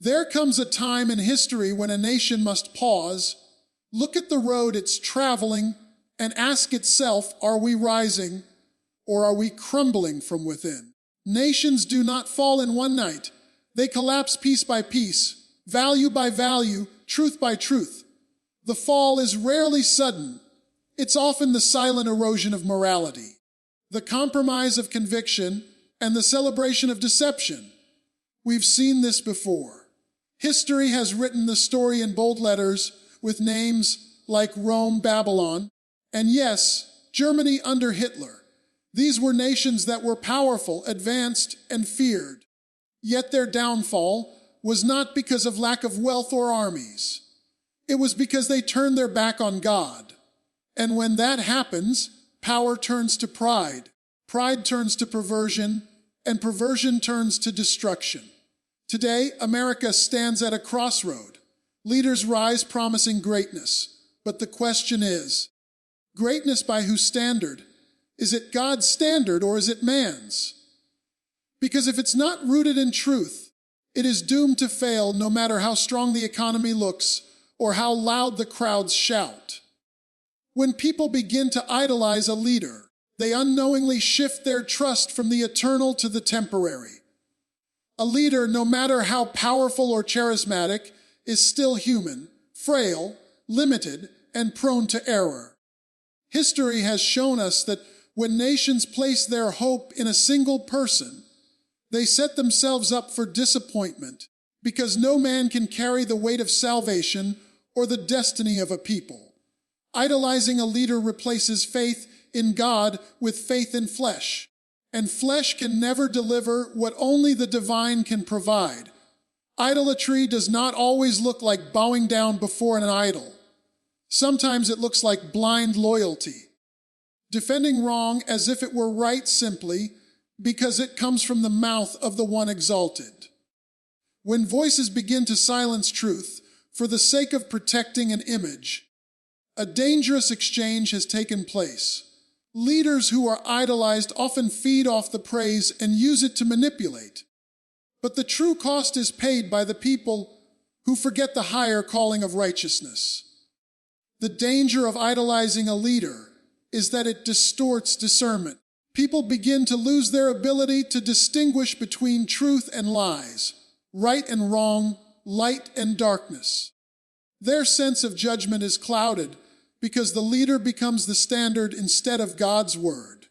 There comes a time in history when a nation must pause, look at the road it's traveling, and ask itself, are we rising or are we crumbling from within? Nations do not fall in one night. They collapse piece by piece, value by value, truth by truth. The fall is rarely sudden. It's often the silent erosion of morality, the compromise of conviction, and the celebration of deception. We've seen this before. History has written the story in bold letters with names like Rome, Babylon, and yes, Germany under Hitler. These were nations that were powerful, advanced, and feared. Yet their downfall was not because of lack of wealth or armies. It was because they turned their back on God. And when that happens, power turns to pride, pride turns to perversion, and perversion turns to destruction. Today, America stands at a crossroad. Leaders rise promising greatness. But the question is, greatness by whose standard? Is it God's standard or is it man's? Because if it's not rooted in truth, it is doomed to fail no matter how strong the economy looks or how loud the crowds shout. When people begin to idolize a leader, they unknowingly shift their trust from the eternal to the temporary. A leader, no matter how powerful or charismatic, is still human, frail, limited, and prone to error. History has shown us that when nations place their hope in a single person, they set themselves up for disappointment because no man can carry the weight of salvation or the destiny of a people. Idolizing a leader replaces faith in God with faith in flesh, and flesh can never deliver what only the divine can provide. Idolatry does not always look like bowing down before an idol. Sometimes it looks like blind loyalty, defending wrong as if it were right simply because it comes from the mouth of the one exalted. When voices begin to silence truth for the sake of protecting an image, a dangerous exchange has taken place. Leaders who are idolized often feed off the praise and use it to manipulate. But the true cost is paid by the people who forget the higher calling of righteousness. The danger of idolizing a leader is that it distorts discernment. People begin to lose their ability to distinguish between truth and lies, right and wrong, light and darkness. Their sense of judgment is clouded because the leader becomes the standard instead of God's word.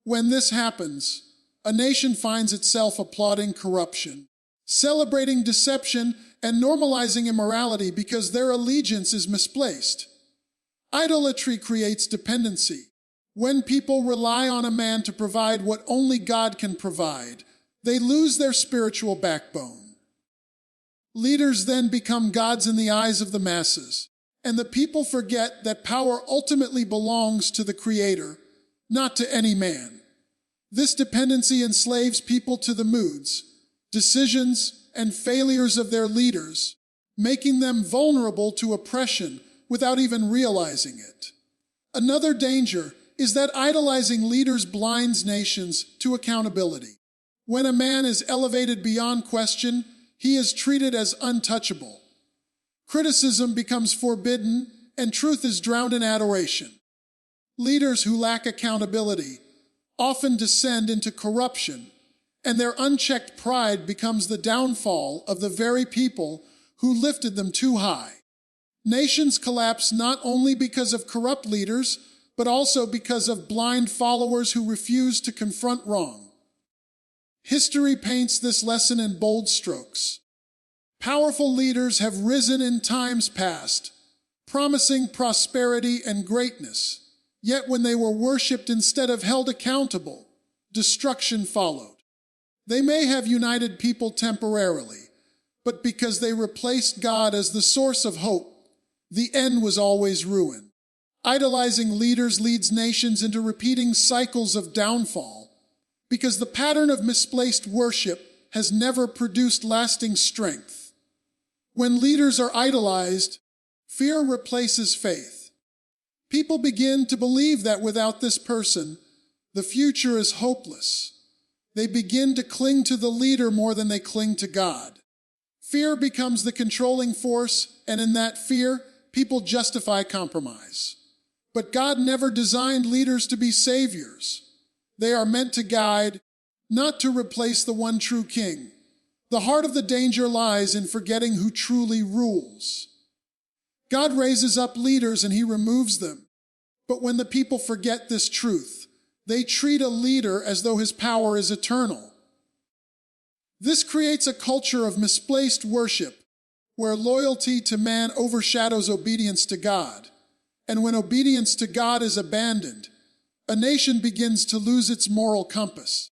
When this happens, a nation finds itself applauding corruption, celebrating deception, and normalizing immorality because their allegiance is misplaced. Idolatry creates dependency. When people rely on a man to provide what only God can provide, they lose their spiritual backbone. Leaders then become gods in the eyes of the masses, and the people forget that power ultimately belongs to the Creator, not to any man. This dependency enslaves people to the moods, decisions, and failures of their leaders, making them vulnerable to oppression without even realizing it. Another danger is that idolizing leaders blinds nations to accountability. When a man is elevated beyond question, he is treated as untouchable. Criticism becomes forbidden, and truth is drowned in adoration. Leaders who lack accountability often descend into corruption, and their unchecked pride becomes the downfall of the very people who lifted them too high. Nations collapse not only because of corrupt leaders, but also because of blind followers who refuse to confront wrong. History paints this lesson in bold strokes. Powerful leaders have risen in times past, promising prosperity and greatness. Yet when they were worshipped instead of held accountable, destruction followed. They may have united people temporarily, but because they replaced God as the source of hope, the end was always ruin. Idolizing leaders leads nations into repeating cycles of downfall, because the pattern of misplaced worship has never produced lasting strength. When leaders are idolized, fear replaces faith. People begin to believe that without this person, the future is hopeless. They begin to cling to the leader more than they cling to God. Fear becomes the controlling force, and in that fear, people justify compromise. But God never designed leaders to be saviors. They are meant to guide, not to replace the one true king. The heart of the danger lies in forgetting who truly rules. God raises up leaders and he removes them. But when the people forget this truth, they treat a leader as though his power is eternal. This creates a culture of misplaced worship, where loyalty to man overshadows obedience to God. And when obedience to God is abandoned, a nation begins to lose its moral compass.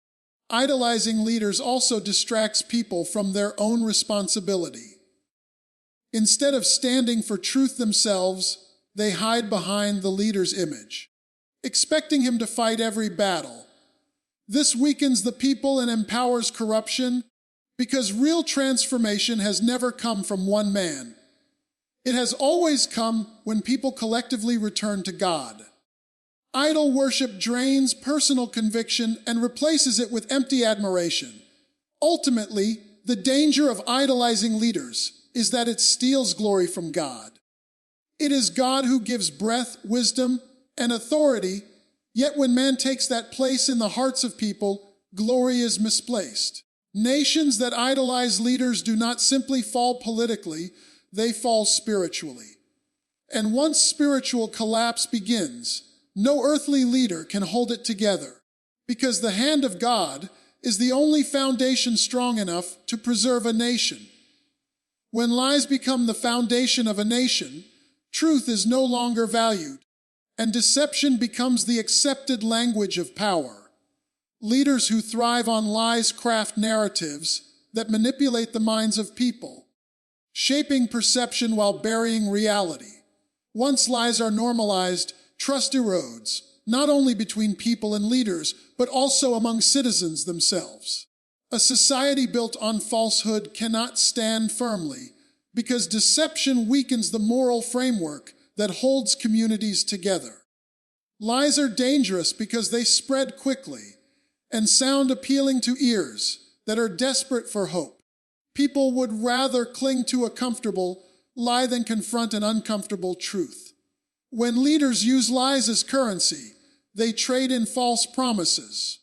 Idolizing leaders also distracts people from their own responsibility. Instead of standing for truth themselves, they hide behind the leader's image, expecting him to fight every battle. This weakens the people and empowers corruption, because real transformation has never come from one man. It has always come when people collectively return to God. Idol worship drains personal conviction and replaces it with empty admiration. Ultimately, the danger of idolizing leaders is that it steals glory from God. It is God who gives breath, wisdom, and authority, yet when man takes that place in the hearts of people, glory is misplaced. Nations that idolize leaders do not simply fall politically, they fall spiritually. And once spiritual collapse begins, no earthly leader can hold it together, because the hand of God is the only foundation strong enough to preserve a nation. When lies become the foundation of a nation, truth is no longer valued, and deception becomes the accepted language of power. Leaders who thrive on lies craft narratives that manipulate the minds of people, shaping perception while burying reality. Once lies are normalized, trust erodes, not only between people and leaders, but also among citizens themselves. A society built on falsehood cannot stand firmly, because deception weakens the moral framework that holds communities together. Lies are dangerous because they spread quickly and sound appealing to ears that are desperate for hope. People would rather cling to a comfortable lie than confront an uncomfortable truth. When leaders use lies as currency, they trade in false promises,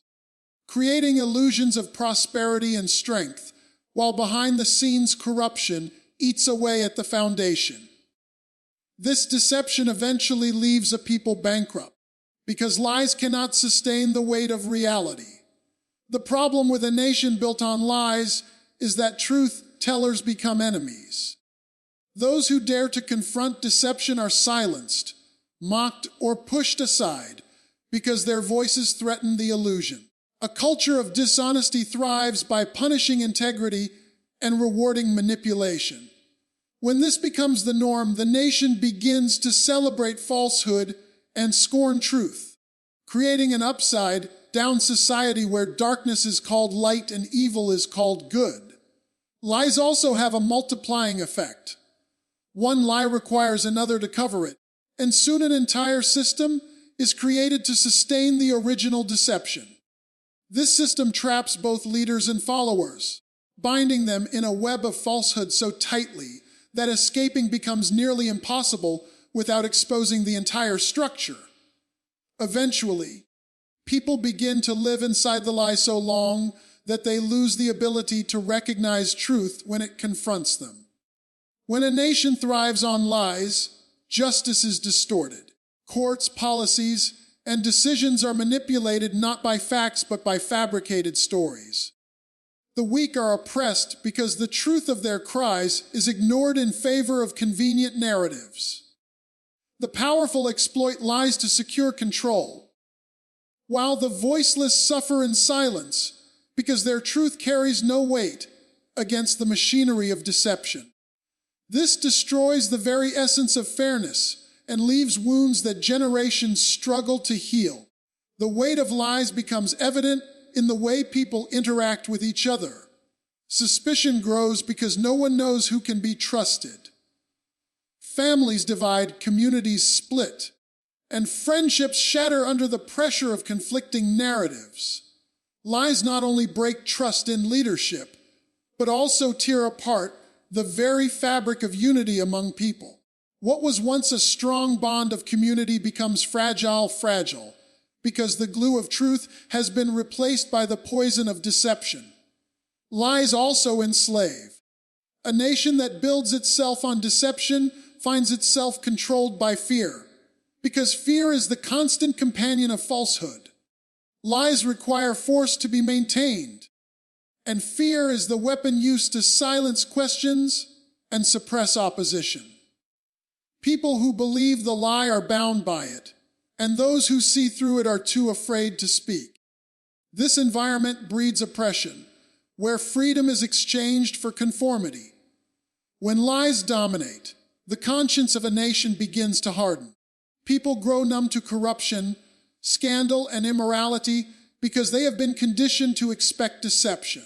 creating illusions of prosperity and strength, while behind the scenes corruption eats away at the foundation. This deception eventually leaves a people bankrupt, because lies cannot sustain the weight of reality. The problem with a nation built on lies is that truth tellers become enemies. Those who dare to confront deception are silenced, mocked, or pushed aside because their voices threaten the illusion. A culture of dishonesty thrives by punishing integrity and rewarding manipulation. When this becomes the norm, the nation begins to celebrate falsehood and scorn truth, creating an upside-down society where darkness is called light and evil is called good. Lies also have a multiplying effect. One lie requires another to cover it, and soon an entire system is created to sustain the original deception. This system traps both leaders and followers, binding them in a web of falsehood so tightly that escaping becomes nearly impossible without exposing the entire structure. Eventually, people begin to live inside the lie so long that they lose the ability to recognize truth when it confronts them. When a nation thrives on lies, justice is distorted. Courts, policies, and decisions are manipulated not by facts but by fabricated stories. The weak are oppressed because the truth of their cries is ignored in favor of convenient narratives. The powerful exploit lies to secure control, while the voiceless suffer in silence because their truth carries no weight against the machinery of deception. This destroys the very essence of fairness and leaves wounds that generations struggle to heal. The weight of lies becomes evident in the way people interact with each other. Suspicion grows because no one knows who can be trusted. Families divide, communities split, and friendships shatter under the pressure of conflicting narratives. Lies not only break trust in leadership, but also tear apart the very fabric of unity among people. What was once a strong bond of community becomes fragile, because the glue of truth has been replaced by the poison of deception. Lies also enslave. A nation that builds itself on deception finds itself controlled by fear, because fear is the constant companion of falsehood. Lies require force to be maintained, and fear is the weapon used to silence questions and suppress opposition. People who believe the lie are bound by it, and those who see through it are too afraid to speak. This environment breeds oppression, where freedom is exchanged for conformity. When lies dominate, the conscience of a nation begins to harden. People grow numb to corruption, scandal, and immorality because they have been conditioned to expect deception.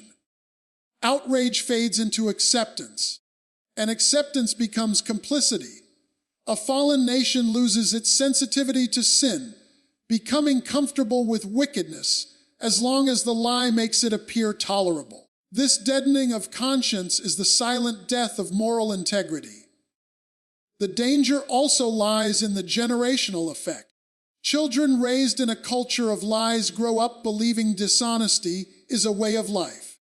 Outrage fades into acceptance, and acceptance becomes complicity. A fallen nation loses its sensitivity to sin, becoming comfortable with wickedness as long as the lie makes it appear tolerable. This deadening of conscience is the silent death of moral integrity. The danger also lies in the generational effect. Children raised in a culture of lies grow up believing dishonesty is a way of life.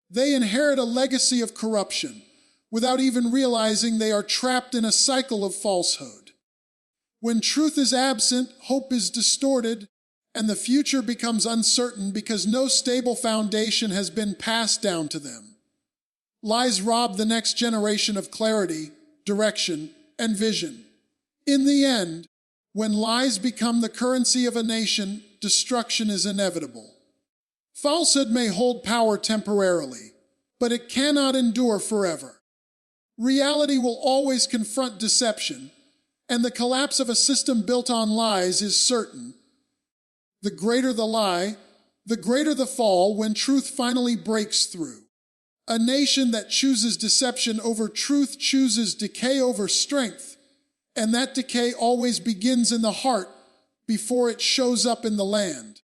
They inherit a legacy of corruption, without even realizing they are trapped in a cycle of falsehood. When truth is absent, hope is distorted, and the future becomes uncertain because no stable foundation has been passed down to them. Lies rob the next generation of clarity, direction, and vision. In the end, when lies become the currency of a nation, destruction is inevitable. Falsehood may hold power temporarily, but it cannot endure forever. Reality will always confront deception, and the collapse of a system built on lies is certain. The greater the lie, the greater the fall when truth finally breaks through. A nation that chooses deception over truth chooses decay over strength, and that decay always begins in the heart before it shows up in the land.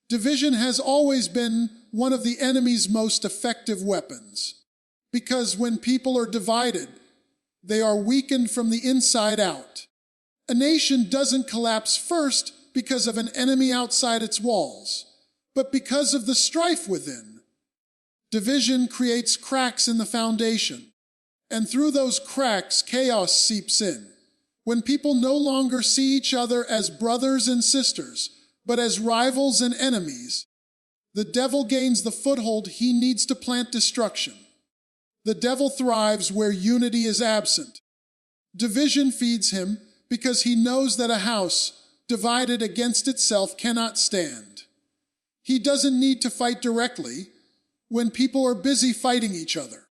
Division has always been one of the enemy's most effective weapons, because when people are divided, they are weakened from the inside out. A nation doesn't collapse first because of an enemy outside its walls, but because of the strife within. Division creates cracks in the foundation, and through those cracks, chaos seeps in. When people no longer see each other as brothers and sisters, but as rivals and enemies, the devil gains the foothold he needs to plant destruction. The devil thrives where unity is absent. Division feeds him because he knows that a house divided against itself cannot stand. He doesn't need to fight directly when people are busy fighting each other.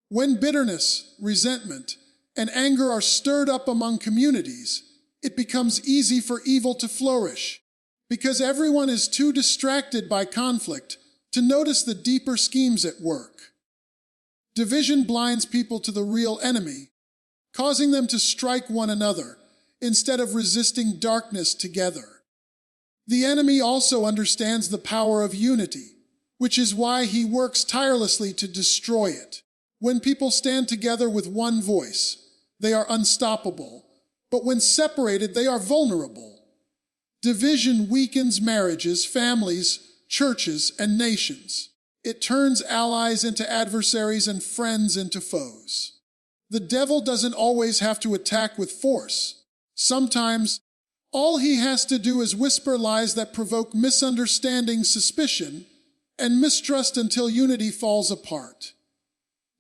When bitterness, resentment, and anger are stirred up among communities, it becomes easy for evil to flourish, because everyone is too distracted by conflict to notice the deeper schemes at work. Division blinds people to the real enemy, causing them to strike one another instead of resisting darkness together. The enemy also understands the power of unity, which is why he works tirelessly to destroy it. When people stand together with one voice, they are unstoppable, but when separated, they are vulnerable. Division weakens marriages, families, churches, and nations. It turns allies into adversaries and friends into foes. The devil doesn't always have to attack with force. Sometimes, all he has to do is whisper lies that provoke misunderstanding, suspicion, and mistrust until unity falls apart.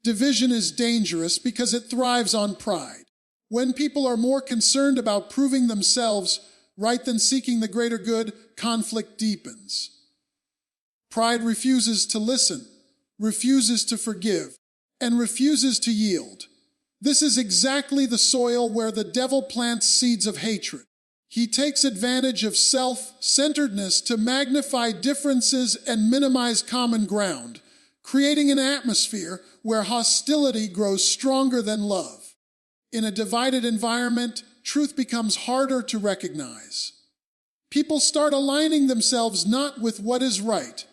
Division is dangerous because it thrives on pride. When people are more concerned about proving themselves right than seeking the greater good, conflict deepens. Pride refuses to listen, refuses to forgive, and refuses to yield. This is exactly the soil where the devil plants seeds of hatred. He takes advantage of self-centeredness to magnify differences and minimize common ground, creating an atmosphere where hostility grows stronger than love. In a divided environment, truth becomes harder to recognize. People start aligning themselves not with what is right,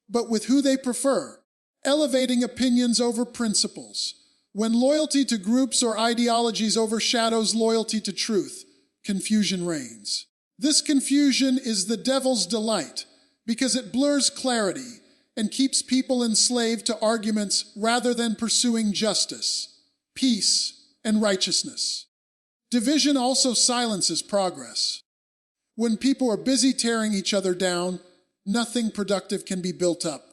but with who they prefer, elevating opinions over principles. When loyalty to groups or ideologies overshadows loyalty to truth, confusion reigns. This confusion is the devil's delight because it blurs clarity and keeps people enslaved to arguments rather than pursuing justice, peace, and righteousness. Division also silences progress. When people are busy tearing each other down, nothing productive can be built up.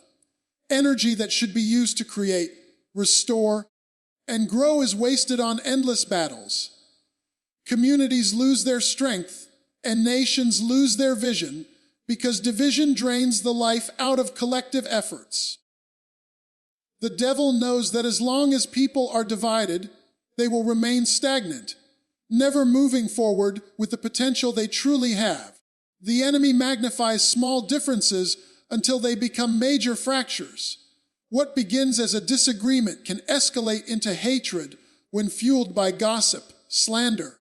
Energy that should be used to create, restore, and grow is wasted on endless battles. Communities lose their strength, and nations lose their vision because division drains the life out of collective efforts. The devil knows that as long as people are divided, they will remain stagnant, never moving forward with the potential they truly have. The enemy magnifies small differences until they become major fractures. What begins as a disagreement can escalate into hatred when fueled by gossip, slander,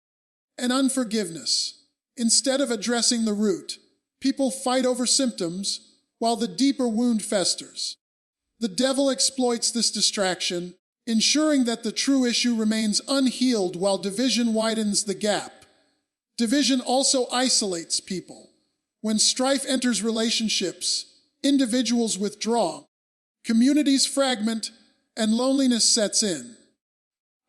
and unforgiveness. Instead of addressing the root, people fight over symptoms while the deeper wound festers. The devil exploits this distraction, ensuring that the true issue remains unhealed while division widens the gap. Division also isolates people. When strife enters relationships, individuals withdraw, communities fragment, and loneliness sets in.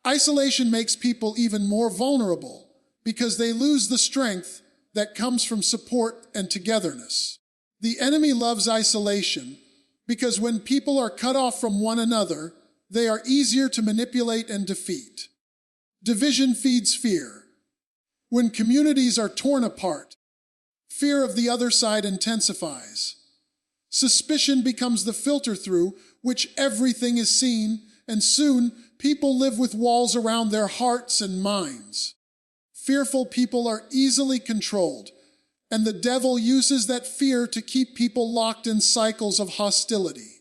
Isolation makes people even more vulnerable because they lose the strength that comes from support and togetherness. The enemy loves isolation because when people are cut off from one another, they are easier to manipulate and defeat. Division feeds fear. When communities are torn apart, fear of the other side intensifies. Suspicion becomes the filter through which everything is seen, and soon people live with walls around their hearts and minds. Fearful people are easily controlled, and the devil uses that fear to keep people locked in cycles of hostility.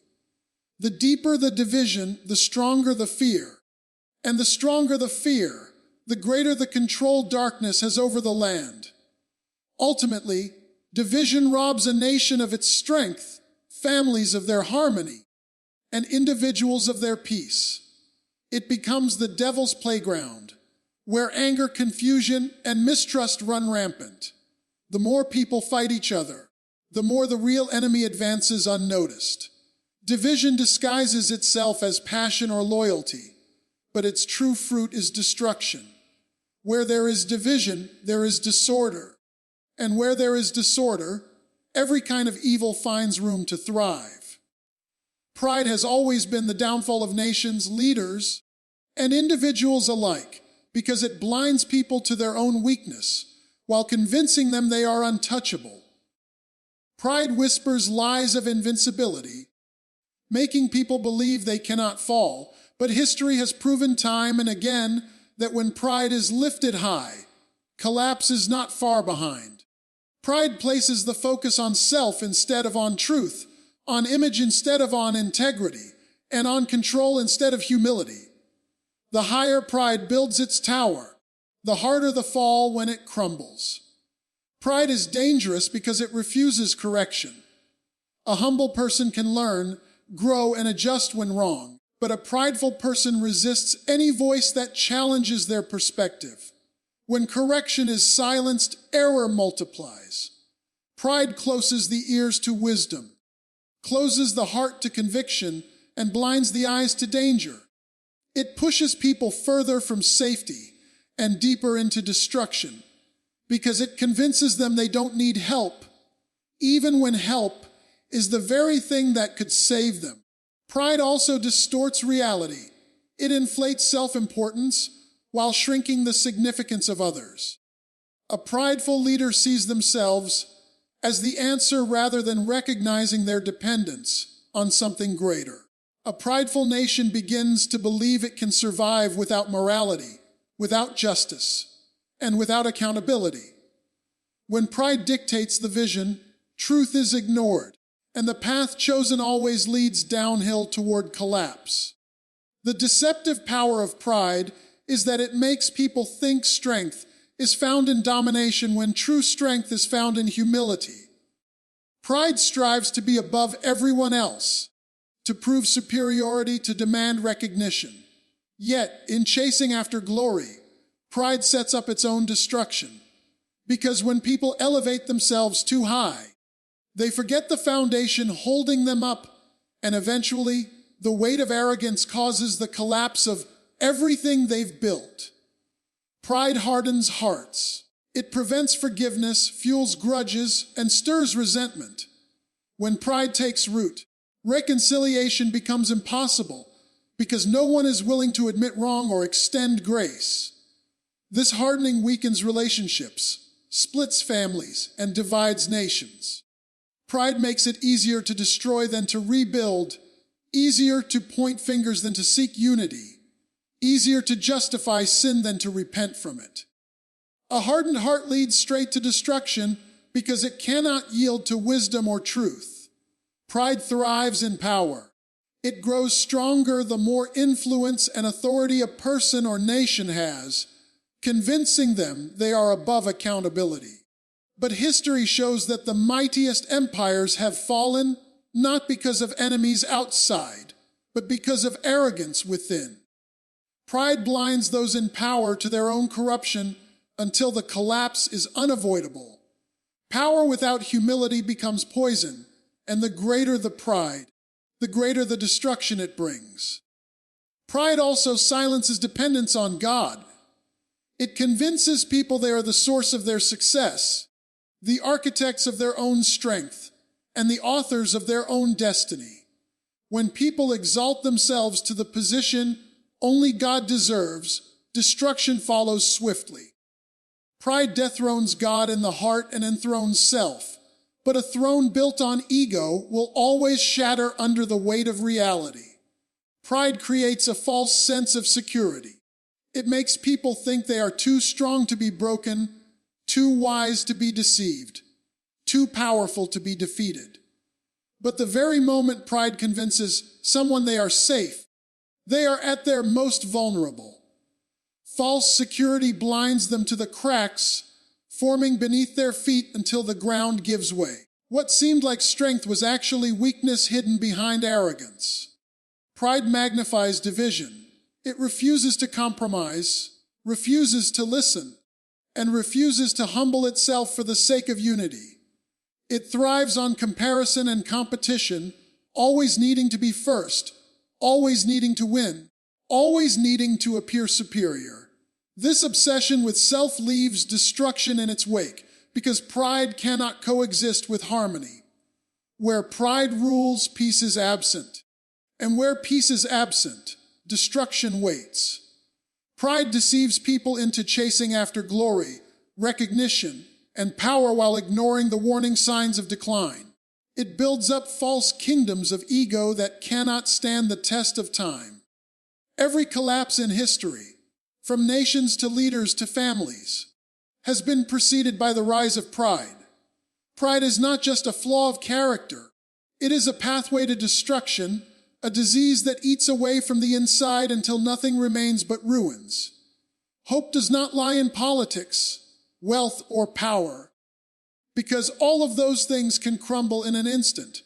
The deeper the division, the stronger the fear. And the stronger the fear, the greater the control darkness has over the land. Ultimately, division robs a nation of its strength, families of their harmony, and individuals of their peace. It becomes the devil's playground, where anger, confusion, and mistrust run rampant. The more people fight each other, the more the real enemy advances unnoticed. Division disguises itself as passion or loyalty, but its true fruit is destruction. Where there is division, there is disorder. And where there is disorder, every kind of evil finds room to thrive. Pride has always been the downfall of nations, leaders, and individuals alike because it blinds people to their own weakness while convincing them they are untouchable. Pride whispers lies of invincibility, making people believe they cannot fall, but history has proven time and again that when pride is lifted high, collapse is not far behind. Pride places the focus on self instead of on truth, on image instead of on integrity, and on control instead of humility. The higher pride builds its tower, the harder the fall when it crumbles. Pride is dangerous because it refuses correction. A humble person can learn, grow, and adjust when wrong, but a prideful person resists any voice that challenges their perspective. When correction is silenced, error multiplies. Pride closes the ears to wisdom, closes the heart to conviction, and blinds the eyes to danger. It pushes people further from safety and deeper into destruction because it convinces them they don't need help, even when help is the very thing that could save them. Pride also distorts reality. It inflates self-importance while shrinking the significance of others. A prideful leader sees themselves as the answer rather than recognizing their dependence on something greater. A prideful nation begins to believe it can survive without morality, without justice, and without accountability. When pride dictates the vision, truth is ignored, and the path chosen always leads downhill toward collapse. The deceptive power of pride is that it makes people think strength is found in domination when true strength is found in humility. Pride strives to be above everyone else, to prove superiority, to demand recognition. Yet, in chasing after glory, pride sets up its own destruction. Because when people elevate themselves too high, they forget the foundation holding them up, and eventually, the weight of arrogance causes the collapse of everything they've built. Pride hardens hearts. It prevents forgiveness, fuels grudges, and stirs resentment. When pride takes root, reconciliation becomes impossible because no one is willing to admit wrong or extend grace. This hardening weakens relationships, splits families, and divides nations. Pride makes it easier to destroy than to rebuild, easier to point fingers than to seek unity, easier to justify sin than to repent from it. A hardened heart leads straight to destruction because it cannot yield to wisdom or truth. Pride thrives in power. It grows stronger the more influence and authority a person or nation has, convincing them they are above accountability. But history shows that the mightiest empires have fallen not because of enemies outside, but because of arrogance within. Pride blinds those in power to their own corruption until the collapse is unavoidable. Power without humility becomes poison, and the greater the pride, the greater the destruction it brings. Pride also silences dependence on God. It convinces people they are the source of their success, the architects of their own strength, and the authors of their own destiny. When people exalt themselves to the position only God deserves, destruction follows swiftly. Pride dethrones God in the heart and enthrones self, but a throne built on ego will always shatter under the weight of reality. Pride creates a false sense of security. It makes people think they are too strong to be broken, too wise to be deceived, too powerful to be defeated. But the very moment pride convinces someone they are safe, they are at their most vulnerable. False security blinds them to the cracks forming beneath their feet until the ground gives way. What seemed like strength was actually weakness hidden behind arrogance. Pride magnifies division. It refuses to compromise, refuses to listen, and refuses to humble itself for the sake of unity. It thrives on comparison and competition, always needing to be first, always needing to win, always needing to appear superior. This obsession with self leaves destruction in its wake, because pride cannot coexist with harmony. Where pride rules, peace is absent. And where peace is absent, destruction waits. Pride deceives people into chasing after glory, recognition, and power while ignoring the warning signs of decline. It builds up false kingdoms of ego that cannot stand the test of time. Every collapse in history, from nations to leaders to families, has been preceded by the rise of pride. Pride is not just a flaw of character. It is a pathway to destruction, a disease that eats away from the inside until nothing remains but ruins. Hope does not lie in politics, wealth, or power, because all of those things can crumble in an instant.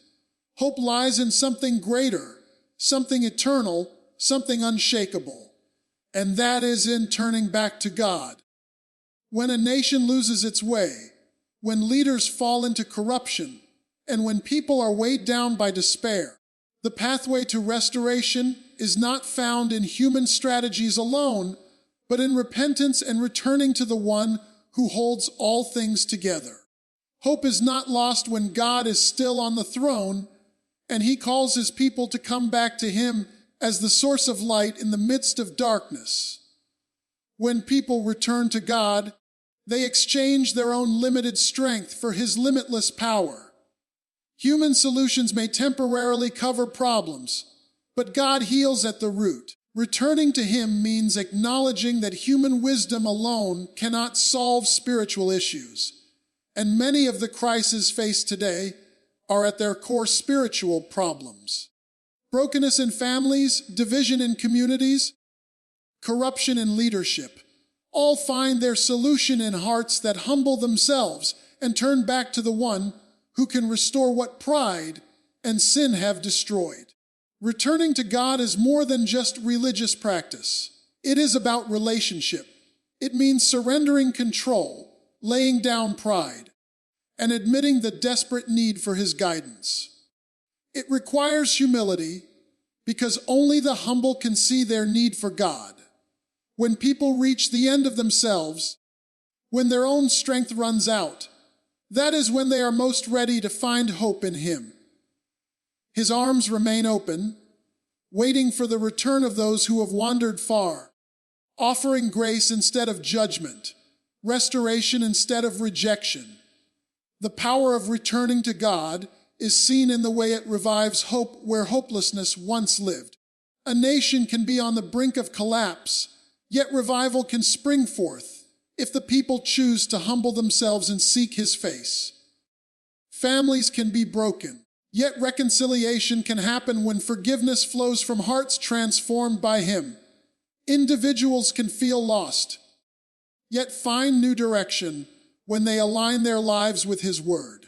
Hope lies in something greater, something eternal, something unshakable, and that is in turning back to God. When a nation loses its way, when leaders fall into corruption, and when people are weighed down by despair, the pathway to restoration is not found in human strategies alone, but in repentance and returning to the one who holds all things together. Hope is not lost when God is still on the throne, and he calls his people to come back to him as the source of light in the midst of darkness. When people return to God, they exchange their own limited strength for his limitless power. Human solutions may temporarily cover problems, but God heals at the root. Returning to him means acknowledging that human wisdom alone cannot solve spiritual issues, and many of the crises faced today are at their core spiritual problems. Brokenness in families, division in communities, corruption in leadership, all find their solution in hearts that humble themselves and turn back to the one who can restore what pride and sin have destroyed. Returning to God is more than just religious practice. It is about relationship. It means surrendering control, laying down pride, and admitting the desperate need for His guidance. It requires humility, because only the humble can see their need for God. When people reach the end of themselves, when their own strength runs out, that is when they are most ready to find hope in Him. His arms remain open, waiting for the return of those who have wandered far, offering grace instead of judgment, restoration instead of rejection. The power of returning to God is seen in the way it revives hope where hopelessness once lived. A nation can be on the brink of collapse, yet revival can spring forth if the people choose to humble themselves and seek His face. Families can be broken, yet reconciliation can happen when forgiveness flows from hearts transformed by Him. Individuals can feel lost, yet find new direction when they align their lives with His Word.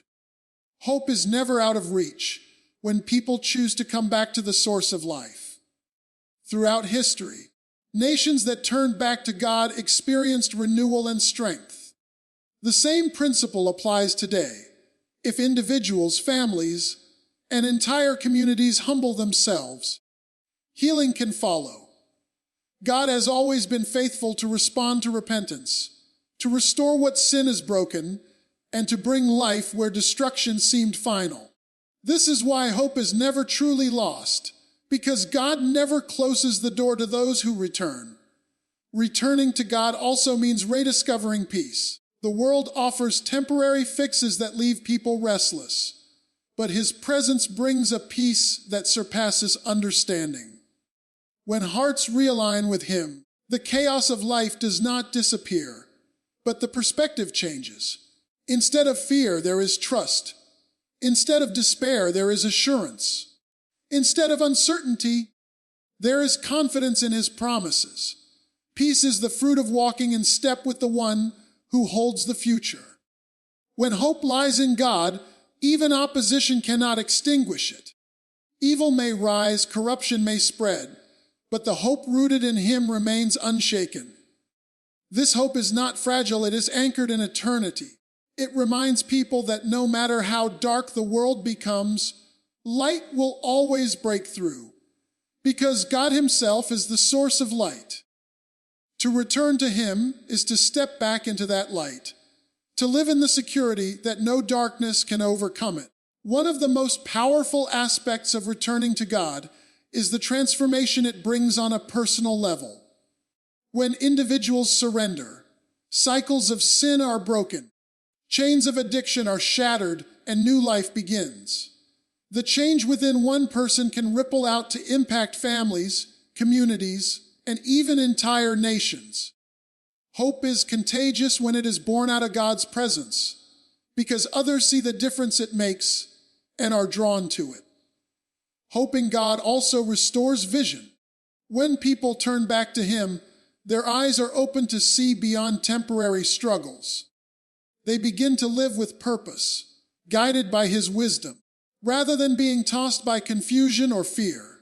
Hope is never out of reach when people choose to come back to the source of life. Throughout history, nations that turned back to God experienced renewal and strength. The same principle applies today. If individuals, families, and entire communities humble themselves, healing can follow. God has always been faithful to respond to repentance, to restore what sin has broken, and to bring life where destruction seemed final. This is why hope is never truly lost, because God never closes the door to those who return. Returning to God also means rediscovering peace. The world offers temporary fixes that leave people restless, but His presence brings a peace that surpasses understanding. When hearts realign with Him, the chaos of life does not disappear, but the perspective changes. Instead of fear, there is trust. Instead of despair, there is assurance. Instead of uncertainty, there is confidence in His promises. Peace is the fruit of walking in step with the One who holds the future. When hope lies in God, even opposition cannot extinguish it. Evil may rise, corruption may spread, but the hope rooted in Him remains unshaken. This hope is not fragile, it is anchored in eternity. It reminds people that no matter how dark the world becomes, light will always break through, because God Himself is the source of light. To return to Him is to step back into that light, to live in the security that no darkness can overcome it. One of the most powerful aspects of returning to God is the transformation it brings on a personal level. When individuals surrender, cycles of sin are broken, chains of addiction are shattered, and new life begins. The change within one person can ripple out to impact families, communities, and even entire nations. Hope is contagious when it is born out of God's presence, because others see the difference it makes and are drawn to it. Hope in God also restores vision. When people turn back to Him, their eyes are open to see beyond temporary struggles. They begin to live with purpose, guided by His wisdom, rather than being tossed by confusion or fear.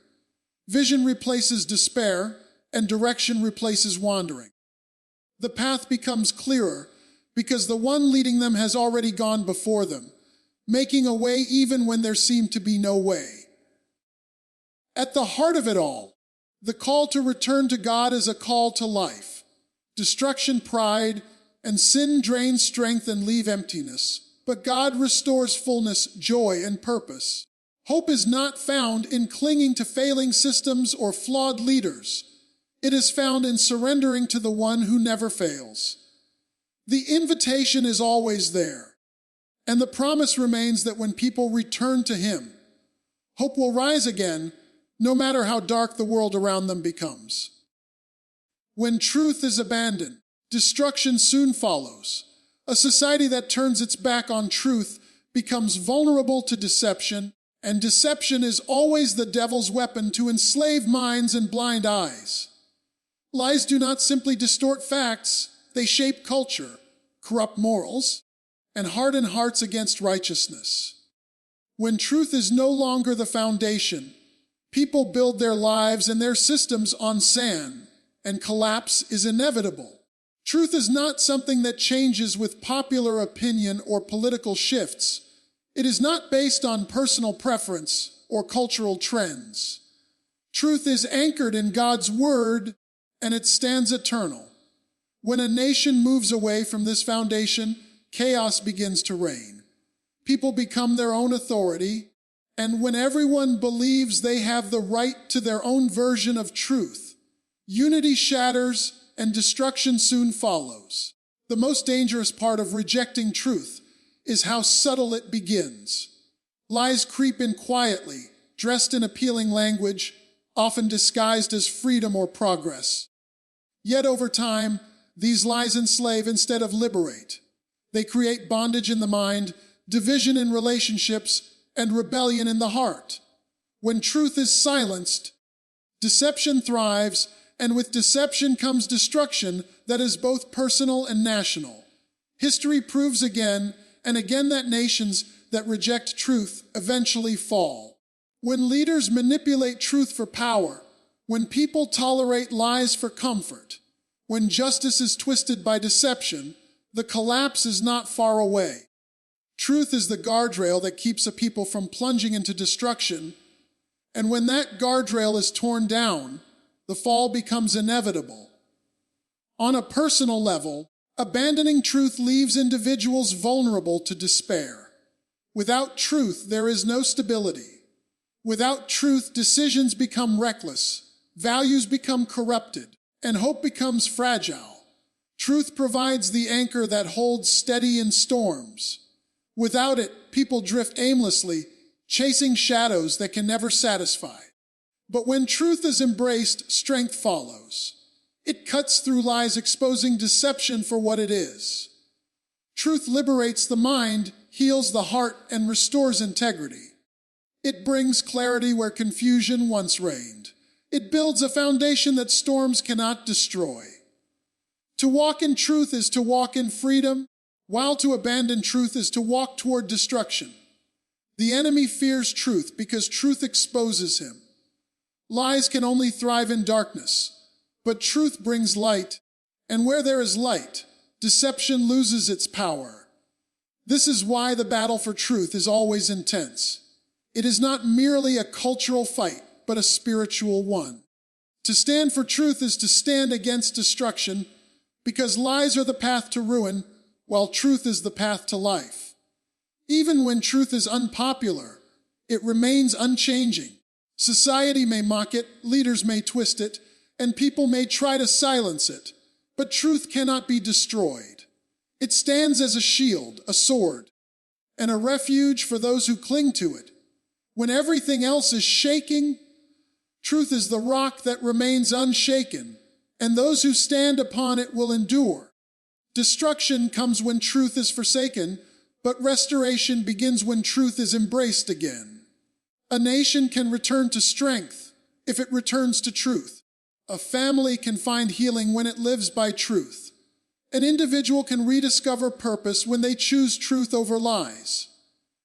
Vision replaces despair, and direction replaces wandering. The path becomes clearer because the One leading them has already gone before them, making a way even when there seemed to be no way. At the heart of it all, the call to return to God is a call to life. Destruction, pride, and sin drain strength and leave emptiness, but God restores fullness, joy, and purpose. Hope is not found in clinging to failing systems or flawed leaders. It is found in surrendering to the One who never fails. The invitation is always there, and the promise remains that when people return to Him, hope will rise again, no matter how dark the world around them becomes. When truth is abandoned, destruction soon follows. A society that turns its back on truth becomes vulnerable to deception, and deception is always the devil's weapon to enslave minds and blind eyes. Lies do not simply distort facts, they shape culture, corrupt morals, and harden hearts against righteousness. When truth is no longer the foundation, People build their lives and their systems on sand, and collapse is inevitable. Truth is not something that changes with popular opinion or political shifts. It is not based on personal preference or cultural trends. Truth is anchored in God's word, and it stands eternal. When a nation moves away from this foundation, chaos begins to reign. People become their own authority, and when everyone believes they have the right to their own version of truth, unity shatters and destruction soon follows. The most dangerous part of rejecting truth is how subtle it begins. Lies creep in quietly, dressed in appealing language, often disguised as freedom or progress. Yet over time, these lies enslave instead of liberate. They create bondage in the mind, division in relationships, and rebellion in the heart. When truth is silenced, deception thrives, and with deception comes destruction that is both personal and national. History proves again and again that nations that reject truth eventually fall. When leaders manipulate truth for power, when people tolerate lies for comfort, when justice is twisted by deception, the collapse is not far away. Truth is the guardrail that keeps a people from plunging into destruction, and when that guardrail is torn down, the fall becomes inevitable. On a personal level, abandoning truth leaves individuals vulnerable to despair. Without truth, there is no stability. Without truth, decisions become reckless, values become corrupted, and hope becomes fragile. Truth provides the anchor that holds steady in storms. Without it, people drift aimlessly, chasing shadows that can never satisfy. But when truth is embraced, strength follows. It cuts through lies, exposing deception for what it is. Truth liberates the mind, heals the heart, and restores integrity. It brings clarity where confusion once reigned. It builds a foundation that storms cannot destroy. To walk in truth is to walk in freedom, while to abandon truth is to walk toward destruction. The enemy fears truth because truth exposes him. Lies can only thrive in darkness, but truth brings light, and where there is light, deception loses its power. This is why the battle for truth is always intense. It is not merely a cultural fight, but a spiritual one. To stand for truth is to stand against destruction, because lies are the path to ruin, while truth is the path to life. Even when truth is unpopular, it remains unchanging. Society may mock it, leaders may twist it, and people may try to silence it, but truth cannot be destroyed. It stands as a shield, a sword, and a refuge for those who cling to it. When everything else is shaking, truth is the rock that remains unshaken, and those who stand upon it will endure. Destruction comes when truth is forsaken, but restoration begins when truth is embraced again. A nation can return to strength if it returns to truth. A family can find healing when it lives by truth. An individual can rediscover purpose when they choose truth over lies.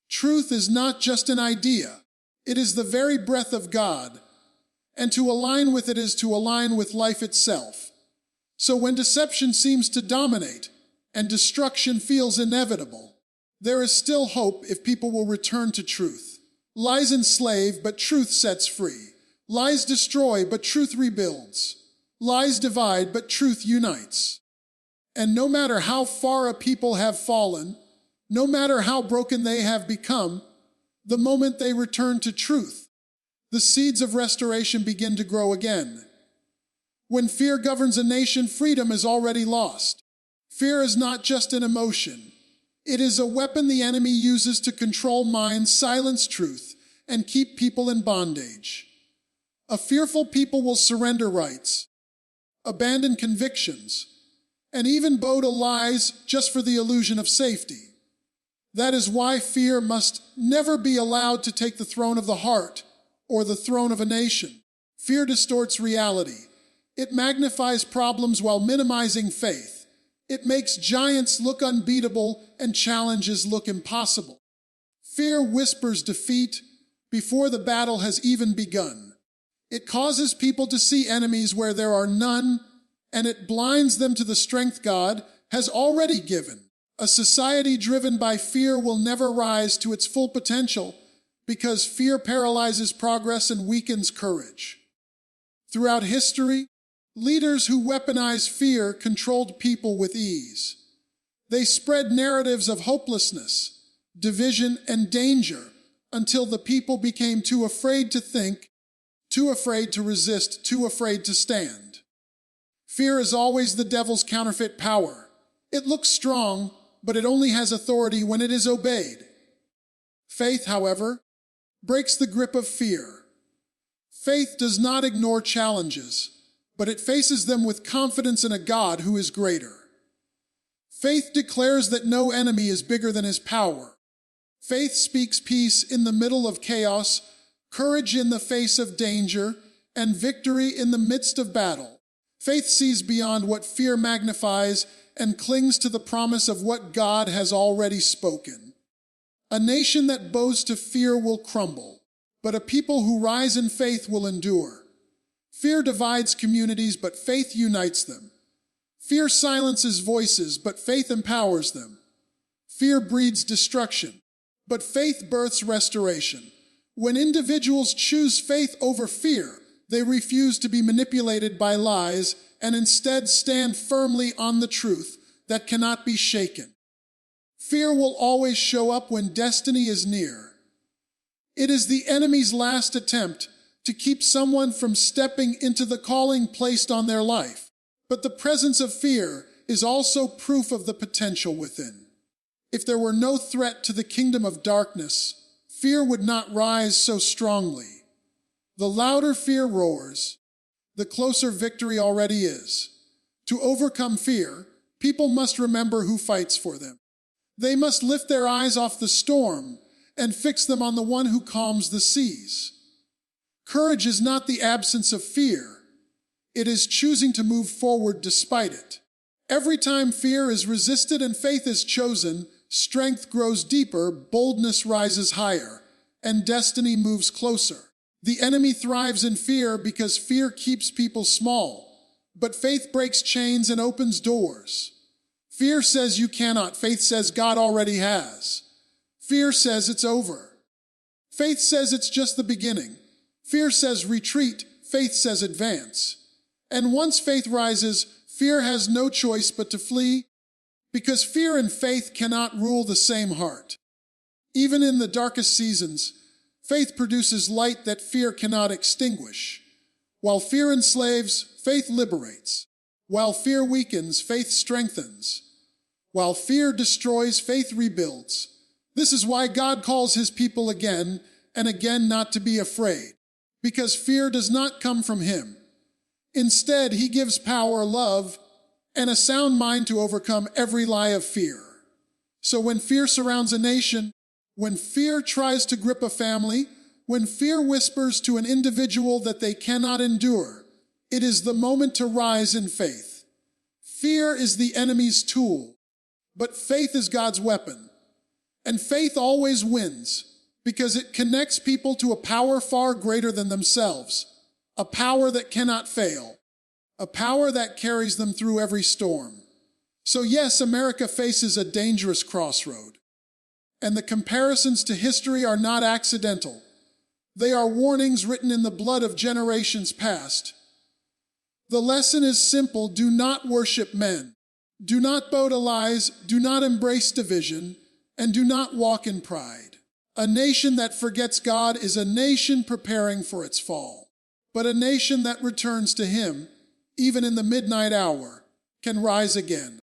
Truth is not just an idea. It is the very breath of God, and to align with it is to align with life itself. So when deception seems to dominate and destruction feels inevitable, there is still hope if people will return to truth. Lies enslave, but truth sets free. Lies destroy, but truth rebuilds. Lies divide, but truth unites. And no matter how far a people have fallen, no matter how broken they have become, the moment they return to truth, the seeds of restoration begin to grow again. When fear governs a nation, freedom is already lost. Fear is not just an emotion. It is a weapon the enemy uses to control minds, silence truth, and keep people in bondage. A fearful people will surrender rights, abandon convictions, and even bow to lies just for the illusion of safety. That is why fear must never be allowed to take the throne of the heart or the throne of a nation. Fear distorts reality. It magnifies problems while minimizing faith. It makes giants look unbeatable and challenges look impossible. Fear whispers defeat before the battle has even begun. It causes people to see enemies where there are none, and it blinds them to the strength God has already given. A society driven by fear will never rise to its full potential because fear paralyzes progress and weakens courage. Throughout history, leaders who weaponized fear controlled people with ease. They spread narratives of hopelessness, division, and danger until the people became too afraid to think, too afraid to resist, too afraid to stand. Fear is always the devil's counterfeit power. It looks strong, but it only has authority when it is obeyed. Faith, however, breaks the grip of fear. Faith does not ignore challenges, but it faces them with confidence in a God who is greater. Faith declares that no enemy is bigger than his power. Faith speaks peace in the middle of chaos, courage in the face of danger, and victory in the midst of battle. Faith sees beyond what fear magnifies and clings to the promise of what God has already spoken. A nation that bows to fear will crumble, but a people who rise in faith will endure. Fear divides communities, but faith unites them. Fear silences voices, but faith empowers them. Fear breeds destruction, but faith births restoration. When individuals choose faith over fear, they refuse to be manipulated by lies and instead stand firmly on the truth that cannot be shaken. Fear will always show up when destiny is near. It is the enemy's last attempt to keep someone from stepping into the calling placed on their life. But the presence of fear is also proof of the potential within. If there were no threat to the kingdom of darkness, fear would not rise so strongly. The louder fear roars, the closer victory already is. To overcome fear, people must remember who fights for them. They must lift their eyes off the storm and fix them on the one who calms the seas. Courage is not the absence of fear. It is choosing to move forward despite it. Every time fear is resisted and faith is chosen, strength grows deeper, boldness rises higher, and destiny moves closer. The enemy thrives in fear because fear keeps people small, but faith breaks chains and opens doors. Fear says you cannot. Faith says God already has. Fear says it's over. Faith says it's just the beginning. Fear says retreat. Faith says advance. And once faith rises, fear has no choice but to flee, because fear and faith cannot rule the same heart. Even in the darkest seasons, faith produces light that fear cannot extinguish. While fear enslaves, faith liberates. While fear weakens, faith strengthens. While fear destroys, faith rebuilds. This is why God calls his people again and again not to be afraid, because fear does not come from him. Instead, he gives power, love, and a sound mind to overcome every lie of fear. So when fear surrounds a nation, when fear tries to grip a family, when fear whispers to an individual that they cannot endure, it is the moment to rise in faith. Fear is the enemy's tool, but faith is God's weapon. And faith always wins because it connects people to a power far greater than themselves, a power that cannot fail, a power that carries them through every storm. So yes, America faces a dangerous crossroad. And the comparisons to history are not accidental. They are warnings written in the blood of generations past. The lesson is simple: do not worship men. Do not bow to lies, do not embrace division, and do not walk in pride. A nation that forgets God is a nation preparing for its fall. But a nation that returns to him, even in the midnight hour, can rise again.